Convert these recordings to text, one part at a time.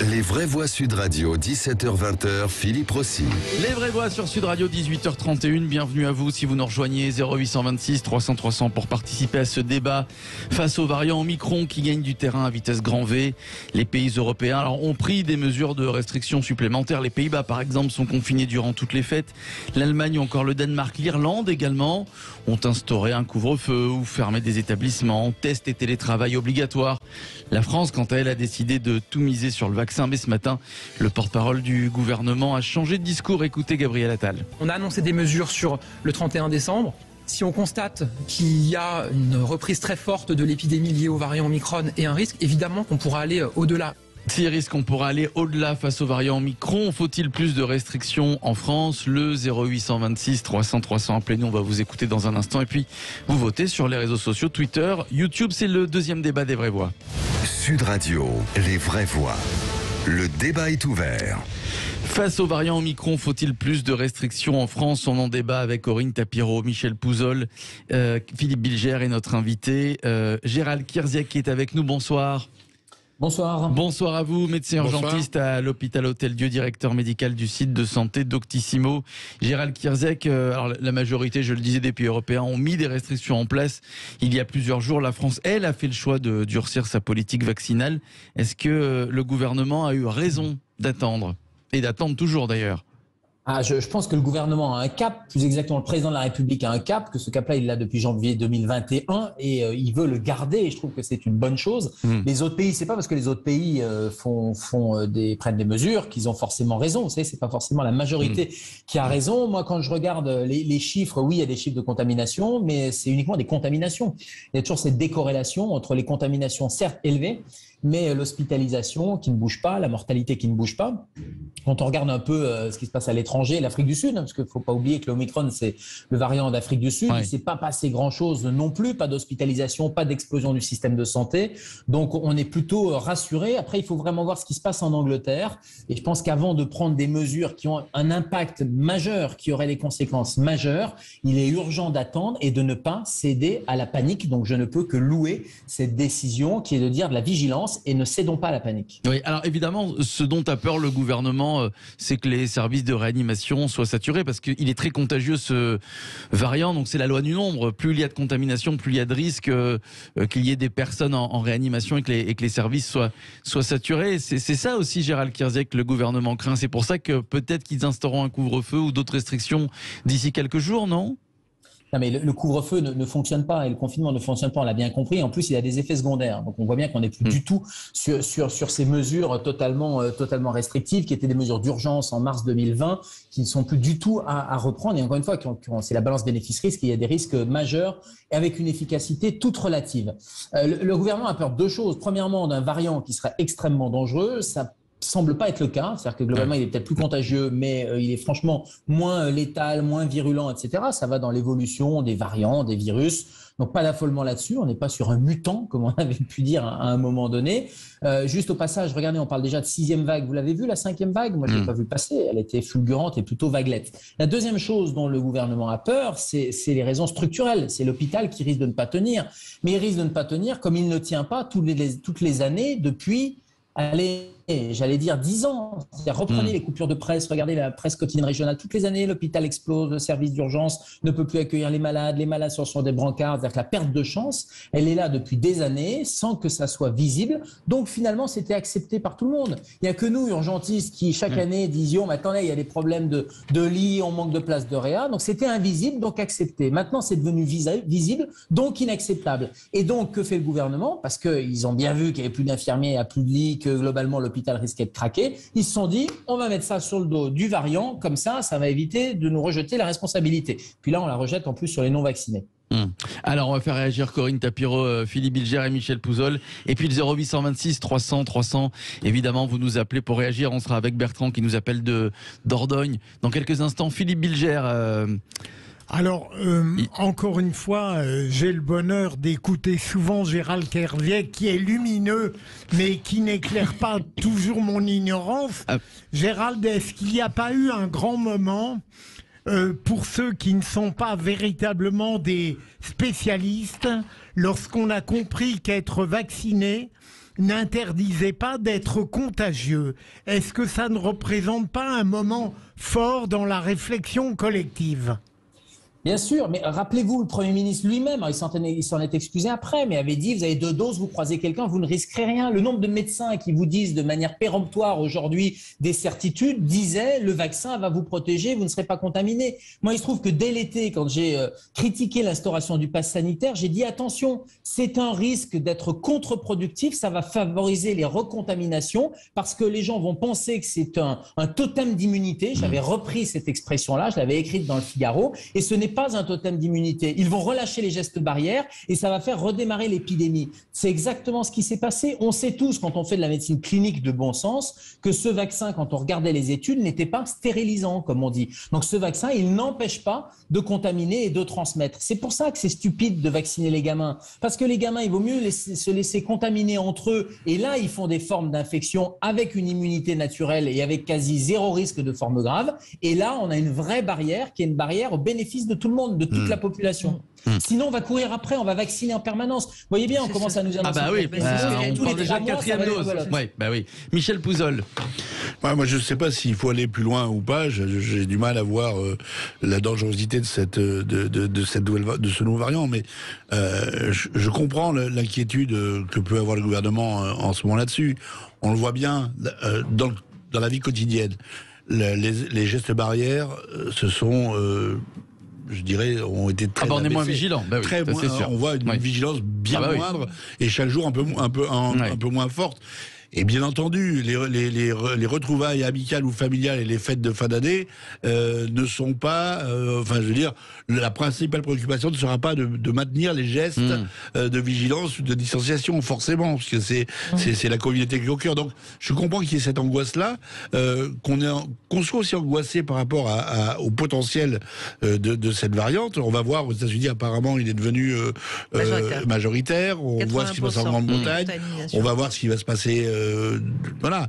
Les vraies voix Sud Radio, 17h-20h, Philippe Rossi. Les vraies voix sur Sud Radio, 18h31. Bienvenue à vous si vous nous rejoignez, 0826 300 300 pour participer à ce débat face aux variants Omicron qui gagnent du terrain à vitesse grand V. Les pays européens ont pris des mesures de restrictions supplémentaires. Les Pays-Bas, par exemple, sont confinés durant toutes les fêtes. L'Allemagne ou encore le Danemark, l'Irlande également ont instauré un couvre-feu ou fermé des établissements, tests et télétravail obligatoires. La France, quant à elle, a décidé de tout miser sur le vaccin. Mais ce matin, le porte-parole du gouvernement a changé de discours. Écoutez Gabriel Attal. On a annoncé des mesures sur le 31 décembre. Si on constate qu'il y a une reprise très forte de l'épidémie liée au variant Omicron et un risque, évidemment qu'on pourra aller au-delà. S'il risque, on pourra aller au-delà face au variant Omicron. Faut-il plus de restrictions en France? Le 0826 300 300, appelez-nous, on va vous écouter dans un instant. Et puis, vous votez sur les réseaux sociaux, Twitter, YouTube. C'est le deuxième débat des vraies voix. Sud Radio, les vraies voix. Le débat est ouvert. Face au variant Omicron, faut-il plus de restrictions en France? On en débat avec Corinne Tapiro, Michel Pouzol, Philippe Bilger et notre invité Gérald Kierzek qui est avec nous. Bonsoir. Bonsoir. Bonsoir à vous, médecin urgentiste à l'hôpital Hôtel-Dieu, directeur médical du site de santé Doctissimo. Gérald Kierzek, alors la majorité, je le disais, des pays européens ont mis des restrictions en place. Il y a plusieurs jours, la France, elle, a fait le choix de durcir sa politique vaccinale. Est-ce que le gouvernement a eu raison d'attendre? Et d'attendre toujours d'ailleurs. Je pense que le gouvernement a un cap, plus exactement le président de la République a un cap, que ce cap-là il l'a depuis janvier 2021 et il veut le garder et je trouve que c'est une bonne chose. Les autres pays, c'est pas parce que les autres pays prennent des mesures qu'ils ont forcément raison. Vous savez, c'est pas forcément la majorité qui a raison. Moi, quand je regarde les chiffres, oui, il y a des chiffres de contamination, mais c'est uniquement des contaminations. Il y a toujours cette décorrélation entre les contaminations certes élevées, mais l'hospitalisation qui ne bouge pas, la mortalité qui ne bouge pas. Quand on regarde un peu ce qui se passe à l'étranger, l'Afrique du Sud, parce qu'il ne faut pas oublier que l'Omicron, c'est le variant d'Afrique du Sud, il ne s'est pas passé grand-chose non plus, pas d'hospitalisation, pas d'explosion du système de santé. Donc, on est plutôt rassuré. Après, il faut vraiment voir ce qui se passe en Angleterre. Et je pense qu'avant de prendre des mesures qui ont un impact majeur, qui auraient des conséquences majeures, il est urgent d'attendre et de ne pas céder à la panique. Donc, je ne peux que louer cette décision qui est de dire de la vigilance et ne cédons pas à la panique. Oui, alors évidemment, ce dont a peur le gouvernement, c'est que les services de réanimation soient saturés parce qu'il est très contagieux ce variant, donc c'est la loi du nombre. Plus il y a de contamination, plus il y a de risques qu'il y ait des personnes en réanimation et que les services soient saturés. C'est ça aussi, Gérald Kierzek, que le gouvernement craint. C'est pour ça que peut-être qu'ils instaureront un couvre-feu ou d'autres restrictions d'ici quelques jours, non ? Non, mais le couvre-feu ne fonctionne pas et le confinement ne fonctionne pas, on l'a bien compris. En plus, il a des effets secondaires. Donc, on voit bien qu'on n'est plus du tout sur ces mesures totalement restrictives qui étaient des mesures d'urgence en mars 2020 qui ne sont plus du tout à reprendre. Et encore une fois, c'est la balance bénéfice-risque. Il y a des risques majeurs et avec une efficacité toute relative. Le gouvernement a peur de deux choses. Premièrement, d'un variant qui serait extrêmement dangereux. Ça semble pas être le cas, c'est-à-dire que globalement il est peut-être plus contagieux, mais il est franchement moins létal, moins virulent, etc. Ça va dans l'évolution des variants, des virus, donc pas d'affolement là-dessus, on n'est pas sur un mutant, comme on avait pu dire à un moment donné. Juste au passage, regardez, on parle déjà de 6e vague, vous l'avez vu la 5e vague? Moi je l'ai pas vu passer, elle était fulgurante et plutôt vaguelette. La deuxième chose dont le gouvernement a peur, c'est les raisons structurelles, c'est l'hôpital qui risque de ne pas tenir, mais il risque de ne pas tenir comme il ne tient pas toutes les années depuis, j'allais dire 10 ans. Reprenez les coupures de presse, regardez la presse quotidienne régionale. Toutes les années, l'hôpital explose, le service d'urgence ne peut plus accueillir les malades sont sur des brancards. C'est-à-dire que la perte de chance, elle est là depuis des années sans que ça soit visible. Donc finalement, c'était accepté par tout le monde. Il n'y a que nous, urgentistes, qui chaque année disions, mais attendez, il y a des problèmes de lits, on manque de places de réa. Donc c'était invisible, donc accepté. Maintenant, c'est devenu visible, donc inacceptable. Et donc, que fait le gouvernement? Parce qu'ils ont bien vu qu'il n'y avait plus d'infirmiers, il n'y a plus de lits, que globalement, l'hôpital risquait de craquer. Ils se sont dit, on va mettre ça sur le dos du variant, comme ça va éviter de nous rejeter la responsabilité. Puis là, on la rejette en plus sur les non-vaccinés. Alors, on va faire réagir Corinne Tapiro, Philippe Bilger et Michel Pouzol. Et puis le 0826 300 300. Évidemment, vous nous appelez pour réagir. On sera avec Bertrand qui nous appelle de Dordogne. Dans quelques instants, Philippe Bilger. Alors, encore une fois, j'ai le bonheur d'écouter souvent Gérald Kierzek, qui est lumineux, mais qui n'éclaire pas toujours mon ignorance. Gérald, est-ce qu'il n'y a pas eu un grand moment, pour ceux qui ne sont pas véritablement des spécialistes, lorsqu'on a compris qu'être vacciné n'interdisait pas d'être contagieux. Est-ce que ça ne représente pas un moment fort dans la réflexion collective ? Bien sûr, mais rappelez-vous, le Premier ministre lui-même, il s'en est excusé après, mais avait dit, vous avez 2 doses, vous croisez quelqu'un, vous ne risquerez rien. Le nombre de médecins qui vous disent de manière péremptoire aujourd'hui des certitudes disaient, le vaccin va vous protéger, vous ne serez pas contaminé. Moi, il se trouve que dès l'été, quand j'ai critiqué l'instauration du pass sanitaire, j'ai dit, attention, c'est un risque d'être contre-productif, ça va favoriser les recontaminations, parce que les gens vont penser que c'est un totem d'immunité. J'avais repris cette expression-là, je l'avais écrite dans le Figaro, et ce n'est pas un totem d'immunité. Ils vont relâcher les gestes barrières et ça va faire redémarrer l'épidémie. C'est exactement ce qui s'est passé. On sait tous, quand on fait de la médecine clinique de bon sens, que ce vaccin, quand on regardait les études, n'était pas stérilisant, comme on dit. Donc ce vaccin, il n'empêche pas de contaminer et de transmettre. C'est pour ça que c'est stupide de vacciner les gamins. Parce que les gamins, il vaut mieux se laisser contaminer entre eux. Et là, ils font des formes d'infection avec une immunité naturelle et avec quasi 0 risque de forme grave. Et là, on a une vraie barrière qui est une barrière au bénéfice de tout le monde, de toute la population. Sinon, on va courir après, on va vacciner en permanence. Vous voyez bien, on commence à nous annoncer. Ah bah oui, on parle déjà de 4e dose. Ouais, bah oui. Michel Pouzol. Ouais, moi, je ne sais pas s'il faut aller plus loin ou pas. J'ai du mal à voir la dangerosité de ce nouveau variant, mais je comprends l'inquiétude que peut avoir le gouvernement en ce moment là-dessus. On le voit bien dans la vie quotidienne. Les gestes barrières se sont je dirais, ont été très on est moins vigilants. Bah oui, très moins, sûr. On voit une vigilance bien moindre et chaque jour un peu moins forte. Et bien entendu, les retrouvailles amicales ou familiales et les fêtes de fin d'année ne sont pas... enfin, je veux dire, la principale préoccupation ne sera pas de maintenir les gestes de vigilance ou de distanciation, forcément, parce que c'est la communauté qui est au cœur. Donc, je comprends qu'il y ait cette angoisse-là, qu'on soit aussi angoissé par rapport au potentiel de cette variante. On va voir, aux États-Unis, apparemment, il est devenu majoritaire. On voit ce qui se passe en Grande-Bretagne. On va voir ce qui va se passer... voilà.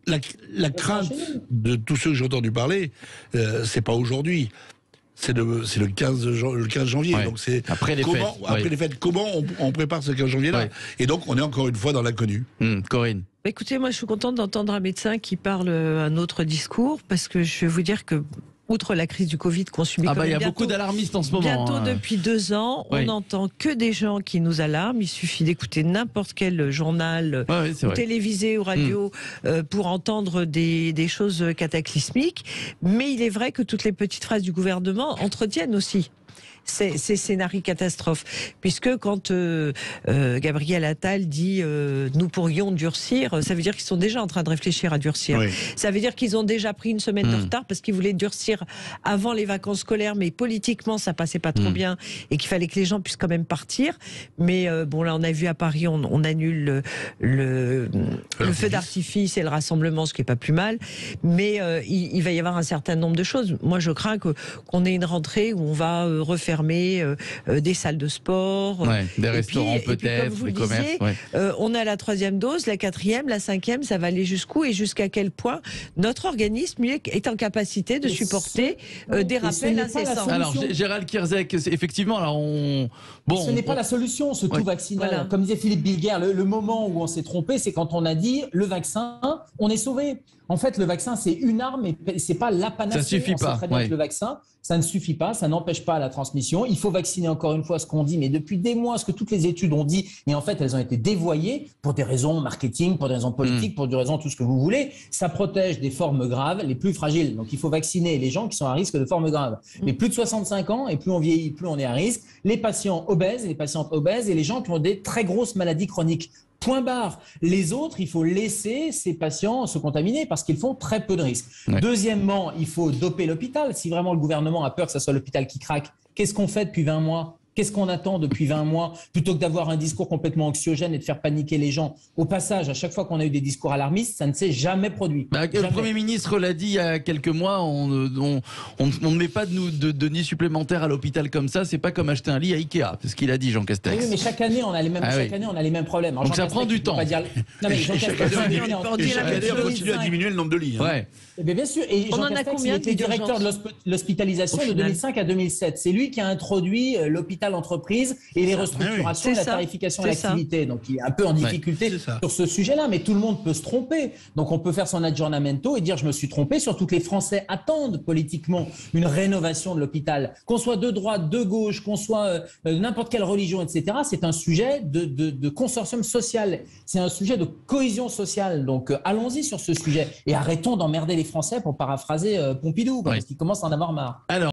La crainte de tous ceux que j'ai entendu parler, c'est pas aujourd'hui. C'est le 15 janvier. Ouais. Donc c'est après les fêtes. Comment on prépare ce 15 janvier-là ? Et donc on est encore une fois dans l'inconnu. Corinne. Écoutez, moi je suis contente d'entendre un médecin qui parle un autre discours, parce que je vais vous dire que outre la crise du Covid qu'on subit, il y a beaucoup d'alarmistes en ce moment. Bientôt, depuis 2 ans, on n'entend que des gens qui nous alarment. Il suffit d'écouter n'importe quel journal, ou télévisé ou radio, pour entendre des choses cataclysmiques. Mais il est vrai que toutes les petites phrases du gouvernement entretiennent aussi ces scénarios catastrophes, puisque quand Gabriel Attal dit nous pourrions durcir, ça veut dire qu'ils sont déjà en train de réfléchir à durcir. Ça veut dire qu'ils ont déjà pris une semaine de retard parce qu'ils voulaient durcir avant les vacances scolaires, mais politiquement ça passait pas trop bien et qu'il fallait que les gens puissent quand même partir. Mais bon, là on a vu à Paris, on annule le feu d'artifice et le rassemblement, ce qui est pas plus mal, mais il va y avoir un certain nombre de choses. Moi je crains qu'on ait une rentrée où on va refermer des salles de sport, des restaurants peut-être, des commerces. On a la 3e dose, la 4e, la 5e, ça va aller jusqu'où et jusqu'à quel point notre organisme est en capacité de supporter des rappels incessants. Alors Gérald Kierzek, effectivement, ce n'est pas la solution, ce tout vaccinal. Voilà. Comme disait Philippe Bilger, le moment où on s'est trompé, c'est quand on a dit le vaccin, on est sauvé. En fait, le vaccin, c'est une arme, mais c'est pas la panacée. Ça suffit pas. On sait très bien que le vaccin, ça ne suffit pas, ça n'empêche pas la transmission. Il faut vacciner, encore une fois, ce qu'on dit, mais depuis des mois, ce que toutes les études ont dit, mais en fait, elles ont été dévoyées pour des raisons marketing, pour des raisons politiques, pour des raisons tout ce que vous voulez. Ça protège des formes graves, les plus fragiles. Donc, il faut vacciner les gens qui sont à risque de formes graves. Mais plus de 65 ans, et plus on vieillit, plus on est à risque. Les patients obèses, les patientes obèses et les gens qui ont des très grosses maladies chroniques. Point barre. Les autres, il faut laisser ces patients se contaminer parce qu'ils font très peu de risques. Deuxièmement, il faut doper l'hôpital. Si vraiment le gouvernement a peur que ce soit l'hôpital qui craque, qu'est-ce qu'on fait depuis 20 mois ? Qu'est-ce qu'on attend depuis 20 mois plutôt que d'avoir un discours complètement anxiogène et de faire paniquer les gens? Au passage, à chaque fois qu'on a eu des discours alarmistes, ça ne s'est jamais produit. Le Premier ministre l'a dit il y a quelques mois, on ne met pas de nids supplémentaires à l'hôpital comme ça, c'est pas comme acheter un lit à Ikea, c'est ce qu'il a dit Jean Castex. Oui, mais chaque année, on a les mêmes problèmes. Alors, donc ça prend du temps. Chaque année, on continue à diminuer le nombre de lits. Bien sûr, et Jean Castex, il était directeur de l'hospitalisation de 2005 à 2007. C'est lui qui a introduit l'hôpital capital entreprise et les restructurations et la tarification de l'activité. Donc il est un peu en difficulté sur ce sujet-là, mais tout le monde peut se tromper. Donc on peut faire son aggiornamento et dire je me suis trompé, surtout que les Français attendent politiquement une rénovation de l'hôpital. Qu'on soit de droite, de gauche, qu'on soit n'importe quelle religion, etc., c'est un sujet de consortium social. C'est un sujet de cohésion sociale. Donc allons-y sur ce sujet et arrêtons d'emmerder les Français, pour paraphraser Pompidou, parce qu'ils commencent à en avoir marre. Alors,